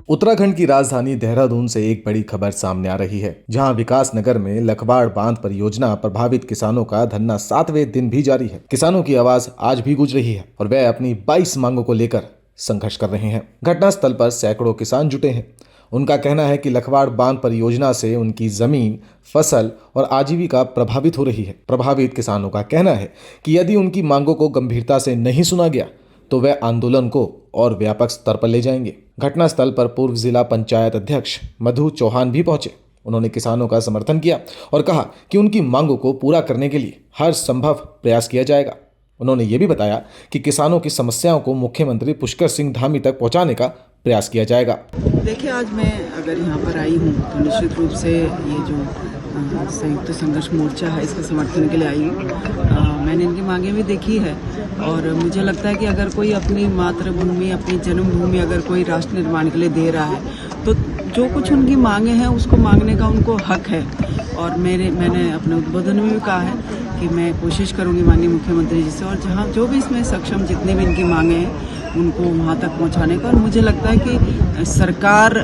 उत्तराखंड की राजधानी देहरादून से एक बड़ी खबर सामने आ रही है, जहां विकास नगर में लखवाड़ बांध परियोजना प्रभावित किसानों का धरना 7वें दिन भी जारी है। किसानों की आवाज आज भी गूंज रही है और वे अपनी 22 मांगों को लेकर संघर्ष कर रहे हैं। घटनास्थल पर सैकड़ों किसान जुटे हैं। उनका कहना है कि लखवाड़ बांध परियोजना से उनकी जमीन, फसल और आजीविका प्रभावित हो रही है। प्रभावित किसानों का कहना है कि यदि उनकी मांगों को गंभीरता से नहीं सुना गया तो वे आंदोलन को और व्यापक स्तर पर ले जाएंगे। घटनास्थल पर पूर्व जिला पंचायत अध्यक्ष मधु चौहान भी पहुंचे। उन्होंने किसानों का समर्थन किया और कहा कि उनकी मांगों को पूरा करने के लिए हर संभव प्रयास किया जाएगा। उन्होंने ये भी बताया कि किसानों की समस्याओं को मुख्यमंत्री पुष्कर सिंह धामी तक पहुंचाने का प्रयास किया जाएगा। देखिए, आज मैं अगर यहाँ पर आई हूँ तो निश्चित रूप से ये जो संयुक्त संघर्ष मोर्चा है इसके समर्थन के लिए आई हूँ। मैंने इनकी मांगें भी देखी है और मुझे लगता है कि अगर कोई अपनी मातृभूमि, अपनी जन्मभूमि अगर कोई राष्ट्र निर्माण के लिए दे रहा है तो जो कुछ उनकी मांगे हैं उसको मांगने का उनको हक है। और मैंने अपने उद्बोधन में भी कहा है कि मैं कोशिश करूंगी माननीय मुख्यमंत्री जी से और जहाँ जो भी इसमें सक्षम जितनी भी इनकी मांगे हैं उनको वहाँ तक पहुँचाने का। और मुझे लगता है कि सरकार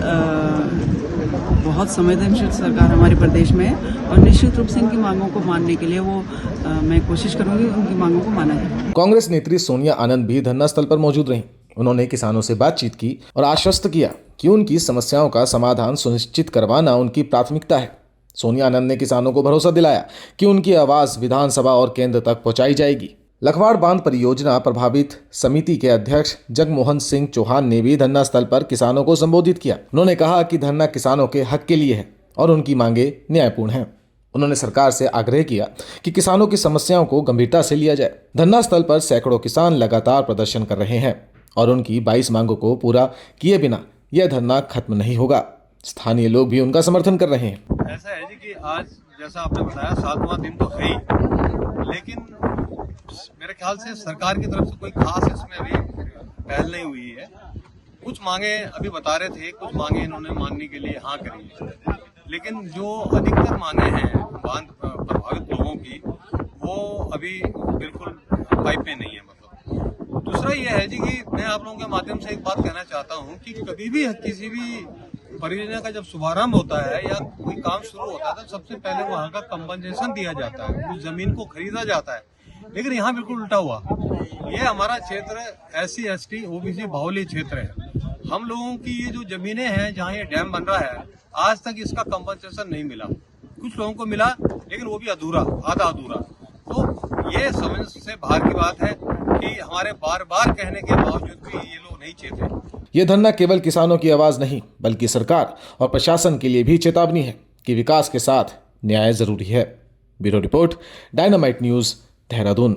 बहुत संवेदनशील सरकार हमारे प्रदेश में है और निश्चित रूप से इनकी मांगों को मानने के लिए मैं कोशिश करूंगी उनकी मांगों को माना जाए। कांग्रेस नेत्री सोनिया आनंद भी धरनास्थल पर मौजूद रहीं। उन्होंने किसानों से बातचीत की और आश्वस्त किया कि उनकी समस्याओं का समाधान सुनिश्चित करवाना उनकी प्राथमिकता है। सोनिया आनंद ने किसानों को भरोसा दिलाया कि उनकी आवाज विधानसभा और केंद्र तक पहुंचाई जाएगी। लखवाड़ बांध परियोजना प्रभावित समिति के अध्यक्ष जगमोहन सिंह चौहान ने भी धरना स्थल पर किसानों को संबोधित किया। उन्होंने कहा कि धरना किसानों के हक के लिए है और उनकी मांगे न्यायपूर्ण हैं। उन्होंने सरकार से आग्रह किया कि किसानों की समस्याओं को गंभीरता से लिया जाए। धरना स्थल पर सैकड़ों किसान लगातार प्रदर्शन कर रहे हैं और उनकी 22 मांगों को पूरा किए बिना यह धरना खत्म नहीं होगा। स्थानीय लोग भी उनका समर्थन कर रहे हैं। ऐसा है जी कि आज जैसा आपने बताया 7वां दिन तो है ही, लेकिन मेरे ख्याल से सरकार की तरफ से कोई खास इसमें अभी पहल नहीं हुई है। कुछ मांगे अभी बता रहे थे, कुछ मांगे इन्होंने मानने के लिए हाँ करी है, लेकिन जो अधिकतर मांगे हैं बांध प्रभावित लोगों की वो अभी बिल्कुल पाइप में नहीं है। मतलब दूसरा ये है जी कि मैं आप लोगों के माध्यम से एक बात कहना चाहता हूँ कि कभी भी किसी भी परियोजना का जब शुभारंभ होता है या कोई काम शुरू होता है तो सबसे पहले वहाँ का कंपनसेशन दिया जाता है, उस जमीन को खरीदा जाता है। लेकिन यहाँ बिल्कुल उल्टा हुआ। ये हमारा क्षेत्र SC ST OBC बाहुल्य क्षेत्र है। हम लोगों की ये जो जमीनें हैं जहाँ ये डैम बन रहा है आज तक इसका कंपनसेशन नहीं मिला। कुछ लोगों को मिला लेकिन वो भी अधूरा, आधा अधूरा। तो ये समझ से बाहर की बात है कि हमारे बार बार कहने के बावजूद भी ये लोग नहीं चेते। ये धरना केवल किसानों की आवाज नहीं बल्कि सरकार और प्रशासन के लिए भी चेतावनी है कि विकास के साथ न्याय जरूरी है। Bureau report, dynamite news, Dehradun.